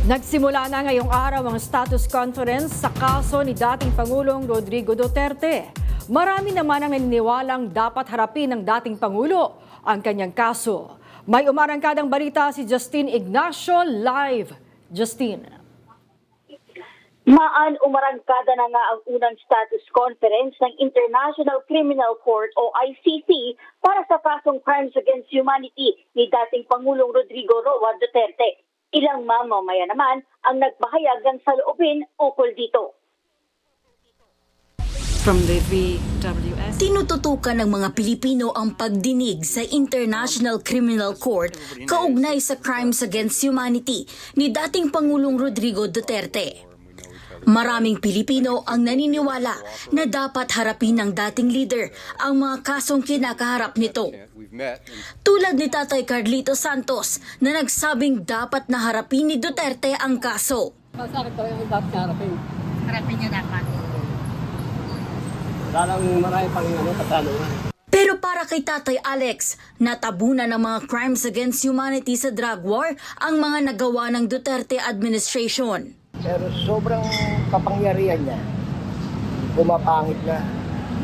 Nagsimula na ngayong araw ang status conference sa kaso ni dating Pangulong Rodrigo Duterte. Marami naman ang naniniwalang dapat harapin ng dating Pangulo ang kanyang kaso. May umarangkadang balita si Justine Ignacio live. Justine. Umarangkada na nga ang unang status conference ng International Criminal Court o ICC para sa kasong Crimes Against Humanity ni dating Pangulong Rodrigo Roa Duterte. Ilang mamamaya naman ang nagbahayag ng saloobin ukol dito. From the VWS. Tinututukan ng mga Pilipino ang pagdinig sa International Criminal Court kaugnay sa Crimes Against Humanity ni dating Pangulong Rodrigo Duterte. Maraming Pilipino ang naniniwala na dapat harapin ng dating leader ang mga kasong kinakaharap nito. Tulad ni Tatay Carlito Santos na nagsabing dapat na harapin ni Duterte ang kaso. Harapin niya dapat. Lalang marami pang katanungan. Pero para kay Tatay Alex, natabunan ng mga crimes against humanity sa drug war ang mga nagawa ng Duterte administration. Pero sobrang kapangyarihan niya, pumapangit na.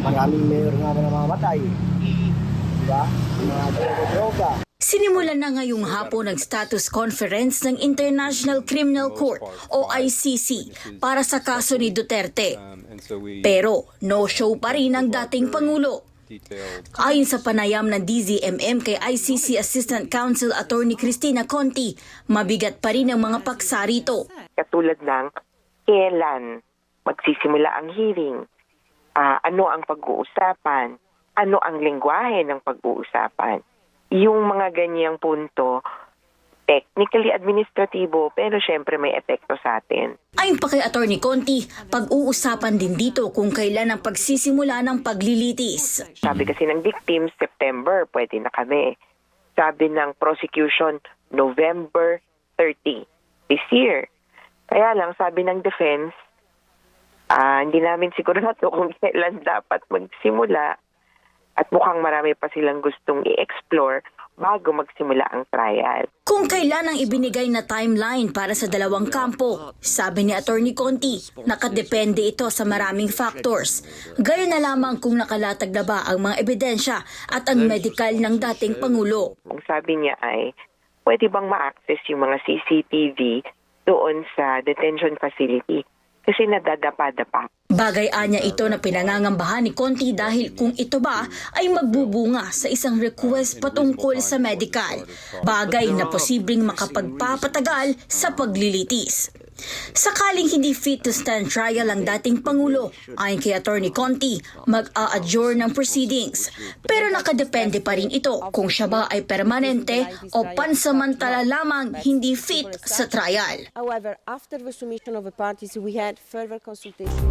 Maraming mayor nga na namamatay. Diba? Mga droga. Sinimulan na ngayong hapon ang status conference ng International Criminal Court o ICC para sa kaso ni Duterte. Pero no-show pa rin ang dating Pangulo. Ayon sa panayam ng DZMM kay ICC Assistant Counsel Attorney Cristina Conti, mabigat pa rin ang mga paksa rito. Katulad ng kailan magsisimula ang hearing, ano ang pag-uusapan, ano ang lengguwahe ng pag-uusapan. Yung mga ganyang punto, technically administratibo, pero syempre may epekto sa atin. Ayon pa kay Attorney Conti, pag-uusapan din dito kung kailan ang pagsisimula ng paglilitis. Sabi kasi ng victims, September, pwede na kami. Sabi ng prosecution, November 30 this year. Kaya lang, sabi ng defense, hindi namin sigurado kung kailan dapat magsimula at mukhang marami pa silang gustong i-explore bago magsimula ang trial. Kung kailan ang ibinigay na timeline para sa dalawang kampo, sabi ni Attorney Conti, nakadepende ito sa maraming factors. Gaya na lamang kung nakalatag na ba ang mga ebidensya at ang medical ng dating Pangulo. Ang sabi niya ay, pwede bang ma-access yung mga CCTV doon sa detention facility? Kasi nadadapa-dapa. Bagay anya ito na pinangangambahan ni Conti dahil kung ito ba ay magbubunga sa isang request patungkol sa medical. Bagay na posibleng makapagpapatagal sa paglilitis. Sakaling hindi fit to stand trial ang dating Pangulo, ayon kay Attorney Conti, mag-a-adjourn ng proceedings. Pero nakadepende pa rin ito kung siya ba ay permanente o pansamantala lamang hindi fit sa trial. However, after the submission of the parties, we had further consultation.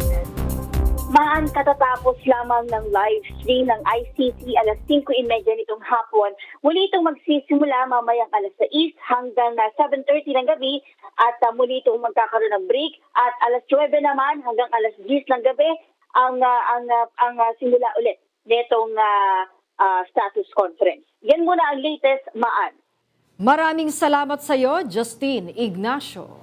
Katatapos lamang ng live stream ng ICC alas 5:30 nitong hapon. Muli itong magsisimula mamayang alas 6 hanggang 7:30 ng gabi at muli itong magkakaroon ng break at alas 9 naman hanggang alas 10 ng gabi ang simula ulit nitong status conference. Yan muna ang latest, Maan. Maraming salamat sa iyo, Justine Ignacio.